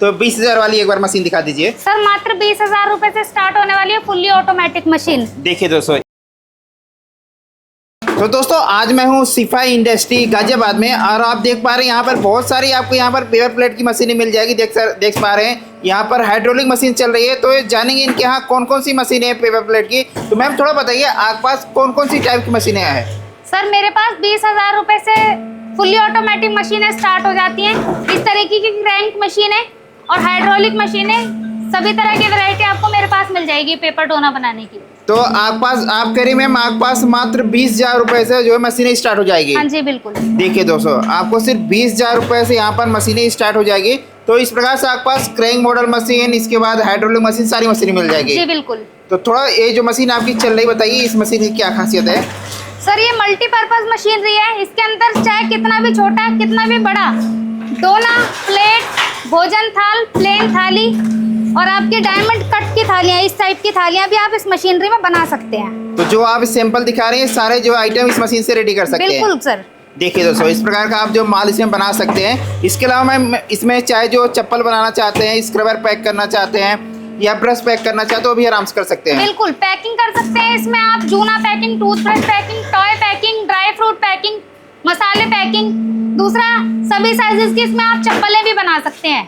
तो 20,000 वाली एक बार मशीन दिखा दीजिए सर। मात्र 20,000 रुपए से स्टार्ट होने वाली है फुल्ली ऑटोमेटिक मशीन। देखिए दोस्तों, तो दोस्तों आज मैं हूँ सिफाई इंडस्ट्री गाजियाबाद में और आप देख पा रहे हैं यहाँ पर बहुत सारी आपको यहाँ पर पेपर प्लेट की मशीनें मिल जाएगी। देख पा रहे हैं यहाँ पर हाइड्रोलिक मशीन चल रही है। तो ये जानेंगे इनके यहाँ कौन कौन सी मशीनें हैं पेपर प्लेट की। तो मैम थोड़ा बताइए आपके पास कौन कौन सी टाइप की मशीनें हैं। सर मेरे पास 20,000 रुपए से फुल्ली ऑटोमेटिक मशीनें स्टार्ट हो जाती हैं। इस तरीके की क्रैंक मशीनें और हाइड्रोलिक मशीनें, सभी तरह की वैरायटी आपको मेरे पास मिल जाएगी पेपर टोना बनाने की। तो आप कह रही मैम आपके पास मात्र 20,000 रुपए से जो है मशीनें स्टार्ट हो जाएगी। हाँ जी बिल्कुल। देखिए दोस्तों, आपको सिर्फ 20,000 रुपए से यहाँ पर मशीनें स्टार्ट हो जाएगी। तो इस प्रकार से आपके पास क्रैंक मॉडल मशीन, इसके बाद हाइड्रोलिक मशीन, सारी मशीनें मिल जाएगी। जी बिल्कुल। तो थोड़ा ये जो मशीन आपकी चल रही बताइए, इस मशीन की क्या खासियत है। सर ये मल्टीपर्पज मशीनरी है। इसके अंदर चाहे कितना भी छोटा कितना भी बड़ा डोना, प्लेट, भोजन थाल, प्लेन थाली और आपकी डायमंड कट की थालियां, इस टाइप की थालियां भी आप इस मशीनरी में बना सकते हैं। तो जो आप सैंपल दिखा रहे हैं सारे जो आइटम इस मशीन से रेडी कर सकते हैं। बिल्कुल सर। देखिए दोस्तों, इस प्रकार का आप जो माल इसमें बना सकते हैं। इसके अलावा मैम इसमें चाहे जो चप्पल बनाना चाहते हैं, स्क्रबर पैक करना चाहते हैं या ब्रश पैक करना चाहते हो, वो भी आराम से कर सकते हैं। बिल्कुल पैकिंग कर सकते हैं इसमें आप। जूना packing, toothbrush packing, toy packing, dry fruit packing, मसाले पैकिंग, दूसरा सभी साइजेस की इसमें आप चप्पलें भी बना सकते हैं।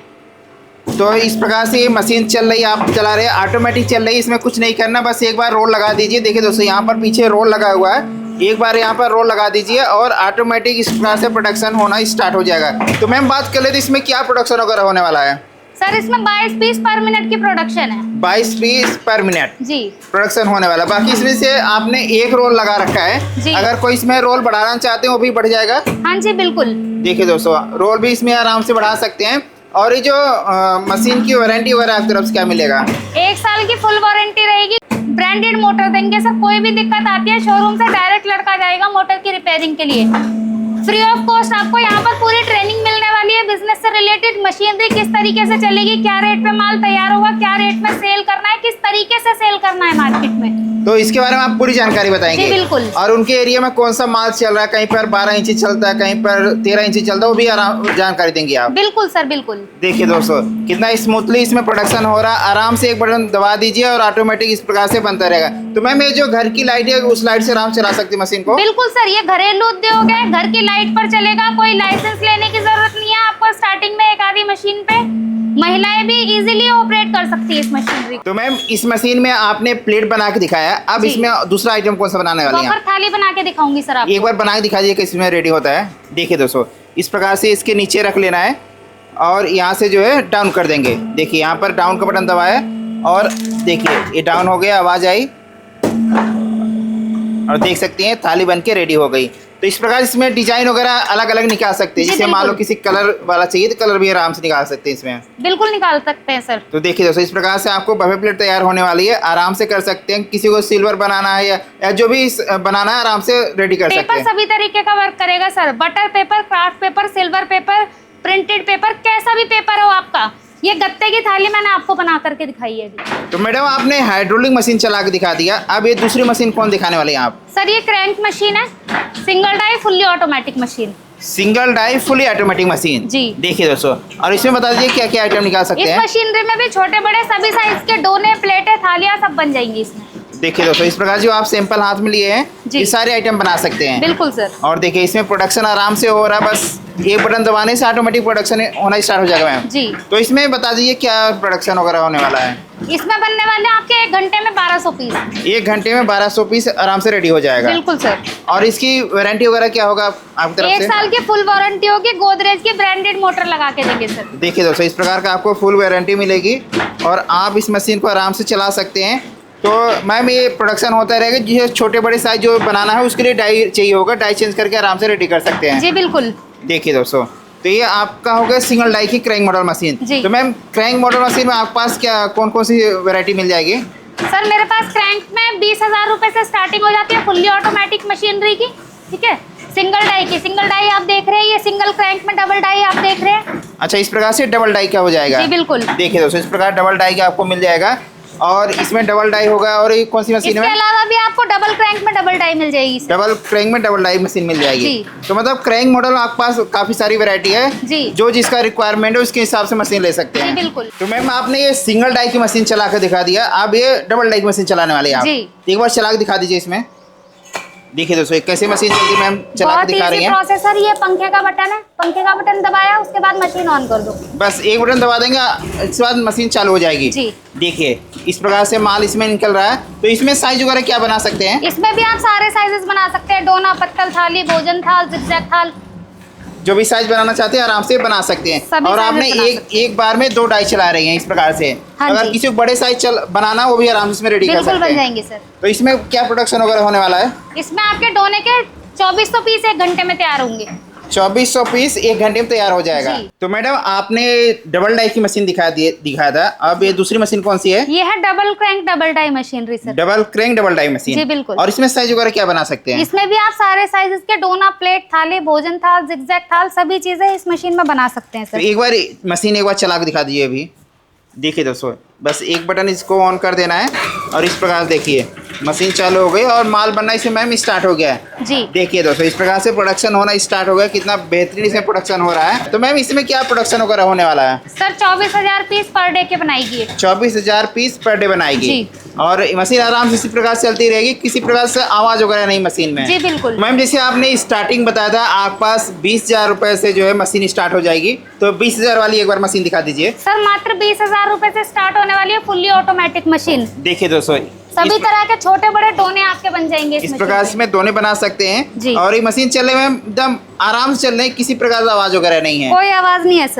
तो इस प्रकार से ये मशीन चल रही है, आप चला रहे हैं, ऑटोमेटिक चल रही है। इसमें कुछ नहीं करना, बस एक बार रोल लगा दीजिए। देखिए दोस्तों, यहाँ पर पीछे रोल लगा हुआ है, एक बार यहाँ पर रोल लगा दीजिए और ऑटोमेटिक इस प्रकार से प्रोडक्शन होना स्टार्ट हो जाएगा। तो मैम बात कर लेते इसमें क्या प्रोडक्शन वगैरह होने वाला है। सर इसमें 22 पीस पर मिनट की प्रोडक्शन है। 22 पीस पर मिनट जी प्रोडक्शन होने वाला। बाकी इसमें से आपने एक रोल लगा रखा है जी। अगर कोई इसमें रोल बढ़ाना चाहते हैं वो भी बढ़ जाएगा। हाँ जी बिल्कुल। देखिए दोस्तों, रोल भी इसमें आराम से बढ़ा सकते हैं। और ये जो मशीन की वारंटी वगैरह आपकी तरफ से क्या मिलेगा। 1 साल की फुल वारंटी रहेगी। ब्रांडेड मोटर देंगे सर। कोई भी दिक्कत आती है शोरूम से डायरेक्ट लड़का जाएगा मोटर की रिपेयरिंग के लिए। फ्री ऑफ कॉस्ट आपको यहाँ पर पूरी ट्रेनिंग मिलने वाली है। बिजनेस से रिलेटेड मशीनरी किस तरीके से चलेगी, क्या रेट पे माल तैयार होगा, क्या रेट में सेल करना है, किस तरीके से सेल करना है मार्केट में, तो इसके बारे में आप पूरी जानकारी बताएंगे। जी बिल्कुल। और उनके एरिया में कौन सा माल चल रहा है, कहीं पर 12 इंची चलता है, कहीं पर 13 इंची चलता है, वो भी जानकारी देंगे आप। बिल्कुल सर बिल्कुल। देखिए दोस्तों, कितना स्मूथली इसमें प्रोडक्शन हो रहा है। आराम से एक बटन दबा दीजिए और ऑटोमेटिक इस प्रकार से बनता रहेगा। तो मैम ये जो घर की लाइट है उस लाइट से आराम चला सकती है मशीन को। बिल्कुल सर, ये घरेलू उद्योग है, घर की लाइट पर चलेगा। कोई लाइसेंस लेने की जरूरत नहीं है आपको। स्टार्टिंग में एक आधी मशीन पे महिलाएं भी इजीली ऑपरेट कर सकती है इस मशीनरी। तो मैम इस मशीन में आपने प्लेट बना के दिखाया, अब इसमें दूसरा आइटम कौन सा बनाने वाली हैं। थाली बना के दिखाऊंगी सर आपको। एक बार बना के दिखा दीजिए कि इसमें रेडी होता है। देखिए दोस्तों, इस प्रकार से इसके नीचे रख लेना है और यहाँ से जो है डाउन कर देंगे। देखिए यहाँ पर डाउन का बटन दबाया और देखिए ये डाउन हो गया, आवाज़ आई और देख सकती हैं थाली बन के रेडी हो गई। तो इस प्रकार इसमें डिजाइन वगैरह अलग अलग निकाल सकते हैं। जैसे मान लो किसी कलर वाला चाहिए तो कलर भी आराम से निकाल सकते हैं इसमें। बिल्कुल निकाल सकते हैं सर। तो देखिए दोस्तों, इस प्रकार से आपको बफे प्लेट तैयार होने वाली है। आराम से कर सकते हैं। किसी को सिल्वर बनाना है या जो भी बनाना है आराम से रेडी कर सकते हैं। पेपर सभी तरीके का वर्क करेगा sir. Butter paper, craft paper, silver paper, printed paper, कैसा भी पेपर हो आपका। ये गत्ते की थाली मैंने आपको बना करके दिखाई है अभी। तो मैडम आपने हाइड्रोलिक मशीन चला के दिखा दिया, अब ये दूसरी मशीन कौन दिखाने वाले हैं आप। सर ये क्रैंक मशीन है, single die fully automatic machine. Single die fully automatic machine जी। देखिए दोस्तों, और इसमें बता दीजिए क्या क्या आइटम निकाल सकते इस हैं। मशीनरी में भी छोटे बड़े सभी साइज के डोने, प्लेटें, थालियां सब बन जाएंगी इसमें। देखिए दोस्तों, इस प्रकार जो आप सैंपल हाथ में लिए हैं ये सारे आइटम बना सकते हैं। बिल्कुल सर। और देखिए इसमें प्रोडक्शन आराम से हो रहा है, बस एक बटन दबाने से ऑटोमेटिक प्रोडक्शन होना स्टार्ट हो जाएगा मैम। जी। तो इसमें बता दीजिए क्या प्रोडक्शन वगैरह होने वाला है। इसमें बनने वाले आपके 1 घंटे में 1200 पीस। 1 घंटे में 1200 पीस आराम से रेडी हो जाएगा। बिल्कुल सर। और इसकी वारंटी वगैरह क्या होगा आपकी तरफ 1 से। साल की फुल वारंटी होगी। गोदरेज की ब्रांडेड मोटर लगा के देंगे सर। देखिए दोस्तों, इस प्रकार का आपको फुल वारंटी मिलेगी और आप इस मशीन को आराम से चला सकते हैं। तो मैम ये प्रोडक्शन होता रहेगा। जिसे छोटे बड़े साइज जो बनाना है उसके लिए डाई चाहिए होगा, डाई चेंज करके आराम से रेडी कर सकते हैं। जी बिल्कुल। देखिए दोस्तों, तो ये आपका हो गया सिंगल डाई की क्रैंक मॉडल मशीन। तो मैम क्रैंक मॉडल मशीन में आपके पास क्या कौन कौन सी वैरायटी मिल जाएगी। सर मेरे पास क्रैंक में 20,000 रुपए से स्टार्टिंग हो जाती है फुल्ली ऑटोमेटिक मशीनरी की। ठीक है, सिंगल डाई की। सिंगल डाई आप देख रहे हैं, ये सिंगल क्रैंक में डबल डाई आप देख रहे हैं। अच्छा, इस प्रकार से डबल डाई का हो जाएगा। जी बिल्कुल। देखिए दोस्तों, इस प्रकार डबल डाई का आपको मिल जाएगा। और इसमें डबल डाई होगा। और ये कौन सी मशीन इसके है? अलावा भी आपको डबल क्रैंक में डबल डाई मिल जाएगी सर। डबल क्रैंक में डबल डाई मशीन मिल जाएगी। जी। तो मतलब क्रैंक मॉडल आपके पास काफी सारी वैरायटी है जी। जो जिसका रिक्वायरमेंट है उसके हिसाब से मशीन ले सकते जी हैं। बिल्कुल। तो मैम आपने ये सिंगल डाई की मशीन चला कर दिखा दिया, अब ये डबल डाई की मशीन चलाने वाले हैं आप। जी। एक बार चला के दिखा दीजिए इसमें। देखिए दोस्तों ये कैसे मशीन चलती है मैम, चला बहुत के दिखा रही इजी हैं। प्रोसेसर, ये पंखे का बटन है, पंखे का बटन दबाया उसके बाद मशीन ऑन कर दो। बस एक बटन दबा देंगे, इसके बाद मशीन चालू हो जाएगी। जी। देखिए इस प्रकार से माल इसमें निकल रहा है। तो इसमें साइज वगैरह क्या बना सकते हैं? इसमें भी आप सारे साइजेस बना सकते हैं, डोना, पत्तल, थाली, भोजन थाल, जिगजैग थाल, जो भी साइज बनाना चाहते हैं आराम से बना सकते हैं। सभी और sizes आपने बना एक बार में 2 डाई चला रही हैं इस प्रकार से। हाँ अगर जी। किसी को बड़े साइज बनाना वो भी आराम से इसमें रेडी कर बिल्कुल सकते बन हैं। जाएंगे सर। तो इसमें क्या प्रोडक्शन वगैरह होने वाला है? इसमें आपके डोने के 2400 पीस 1 घंटे में तैयार होंगे। 2400 पीस 1 घंटे में तैयार हो जाएगा। जी। तो मैडम आपने डबल डाई की मशीन दिखाया था, अब ये दूसरी मशीन कौन सी है? ये है double crank double die machinery sir. Double crank double die machine. जी, बिल्कुल। और इसमें साइज वगैरह क्या बना सकते हैं? इसमें भी आप सारे साइजेस के डोना, प्लेट, थाली, भोजन थाल, जिगजैग थाल, सभी चीजें इस मशीन में बना सकते हैं तो सर। एक बार मशीन एक बार चला के दिखा दीजिए अभी। देखिए दोस्तों बस एक बटन इसको ऑन कर देना है और इस प्रकार देखिए मशीन चालू हो गई और माल बनना इसमें मैम स्टार्ट हो गया है। जी। देखिए दोस्तों इस प्रकार से प्रोडक्शन होना स्टार्ट हो गया, कितना बेहतरीन इसमें प्रोडक्शन हो रहा है। तो मैम इसमें क्या प्रोडक्शन वगैरह होने वाला है? सर 24,000 पीस पर डे के बनाएगी ये। 24,000 पीस पर डे बनाएगी। जी। और मशीन आराम से इसी प्रकार से चलती रहेगी, किसी प्रकार से आवाज वगैरह नहीं मशीन में। जी बिल्कुल। मैम जैसे आपने स्टार्टिंग बताया था आपके पास 20,000 रुपए से जो है मशीन स्टार्ट हो जाएगी, तो 20,000 वाली एक बार मशीन दिखा दीजिए। सर मात्र 20,000 रुपए से स्टार्ट होने वाली है फुल्ली ऑटोमेटिक मशीन। देखिए दोस्तों सभी तरह के छोटे बड़े डोने आपके बन जाएंगे इस मशीन प्रकार में। से में दोने बना सकते जी। हैं। और ये मशीन चलने में एकदम आराम से चल रही है, किसी प्रकार का आवाज वगैरह नहीं है। कोई आवाज नहीं है सर।